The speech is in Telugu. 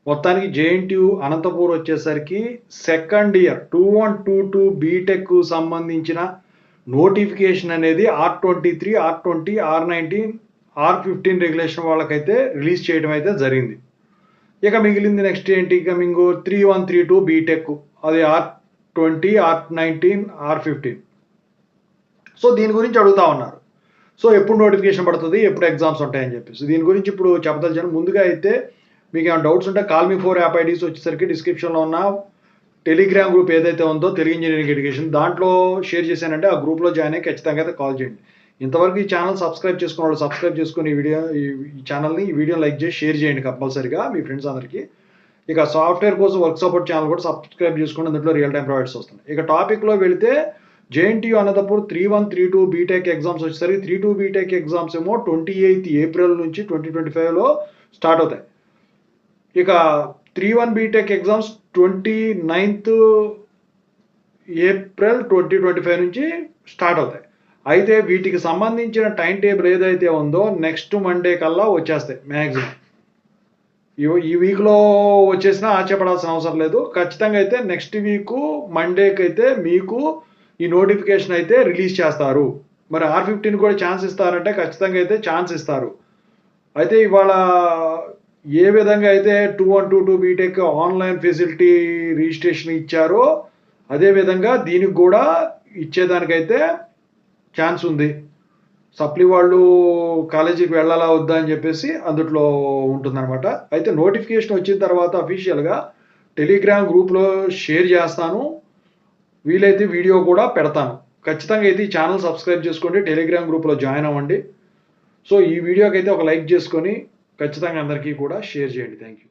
మొత్తానికి జేఎన్టీయూ అనంతపూర్ వచ్చేసరికి సెకండ్ ఇయర్ 2122 బీటెక్ సంబంధించిన నోటిఫికేషన్ అనేది R23, R20, R19, R15 regulation వాళ్ళకైతే రిలీజ్ చేయడం అయితే జరిగింది. ఇక మిగిలింది నెక్స్ట్ ఏంటి, కమింగ్ 3132 బీటెక్, అది R20, R19, R15. సో దీని గురించి అడుగుతా ఉన్నారు. సో ఎప్పుడు నోటిఫికేషన్ పడుతుంది, ఎప్పుడు ఎగ్జామ్స్ ఉంటాయని చెప్పేసి దీని గురించి ఇప్పుడు చెప్పదలిచాను. ముందుగా అయితే మీకు ఏమైనా డౌట్స్ ఉంటే కాల్ మీ 4 యాప్ ఐడీస్ వచ్చేసరికి డిస్క్రిప్షన్లో ఉన్న టెలిగ్రామ్ గ్రూప్ ఏదైతే ఉందో తెలుగు ఇంజనీరింగ్ ఎడ్యుకేషన్ దాంట్లో షేర్ చేశానంటే ఆ గ్రూప్లో జాయిన్ అయ్యి ఖచ్చితంగా అయితే కాల్ చేయండి. ఇంతవరకు ఈ ఛానల్ సబ్స్క్రైబ్ చేసుకున్న వాళ్ళు సబ్స్క్రైబ్ చేసుకుని ఈ ఛానల్ని ఈ వీడియో లైక్ చేసి షేర్ చేయండి కంపల్సరీగా మీ ఫ్రెండ్స్ అందరికీ. ఇక సాఫ్ట్వేర్ కోసం వర్క్ సపోర్ట్ ఛానల్ కూడా సబ్స్క్రైబ్ చేసుకుని అందులో రియల్ టైం ప్రొవైడ్స్ వస్తున్నాయి. ఇక టాపిక్లో వెళితే జేఎన్టీయూ అనంతపూర్ 3132 బీటెక్ ఎగ్జామ్స్ వచ్చేసరికి 32 బీటెక్ ఎగ్జామ్స్ ఏమో 28 ఏప్రిల్ నుంచి 2025లో స్టార్ట్ అవుతాయి. ఇక 31 బీటెక్ ఎగ్జామ్స్ 29th ఏప్రిల్ 2025 నుంచి స్టార్ట్ అవుతాయి. అయితే వీటికి సంబంధించిన టైం టేబుల్ ఏదైతే ఉందో నెక్స్ట్ మండే కల్లా వచ్చేస్తాయి మ్యాక్సిమం. ఈ వీక్లో వచ్చేసినా ఆశ్చర్యపడాల్సిన అవసరం లేదు. ఖచ్చితంగా అయితే నెక్స్ట్ వీక్ మండేకి అయితే మీకు ఈ నోటిఫికేషన్ అయితే రిలీజ్ చేస్తారు. మరి R15 కూడా ఛాన్స్ ఇస్తారంటే ఖచ్చితంగా అయితే ఛాన్స్ ఇస్తారు. అయితే ఇవాళ ఏ విధంగా అయితే 2122 బీటెక్ ఆన్లైన్ ఫెసిలిటీ రిజిస్ట్రేషన్ ఇచ్చారో అదేవిధంగా దీనికి కూడా ఇచ్చేదానికైతే ఛాన్స్ ఉంది. సప్లీ వాళ్ళు కాలేజీకి వెళ్ళాలా వద్దా అని చెప్పేసి అందుట్లో ఉంటుందన్నమాట. అయితే నోటిఫికేషన్ వచ్చిన తర్వాత అఫీషియల్గా టెలిగ్రామ్ గ్రూప్లో షేర్ చేస్తాను, వీలైతే వీడియో కూడా పెడతాను. ఖచ్చితంగా అయితే ఈ ఛానల్ సబ్స్క్రైబ్ చేసుకోండి, టెలిగ్రామ్ గ్రూప్లో జాయిన్ అవ్వండి. సో ఈ వీడియోకి అయితే ఒక లైక్ చేసుకొని ఖచ్చితంగా అందరికీ కూడా షేర్ చేయండి. Thank you.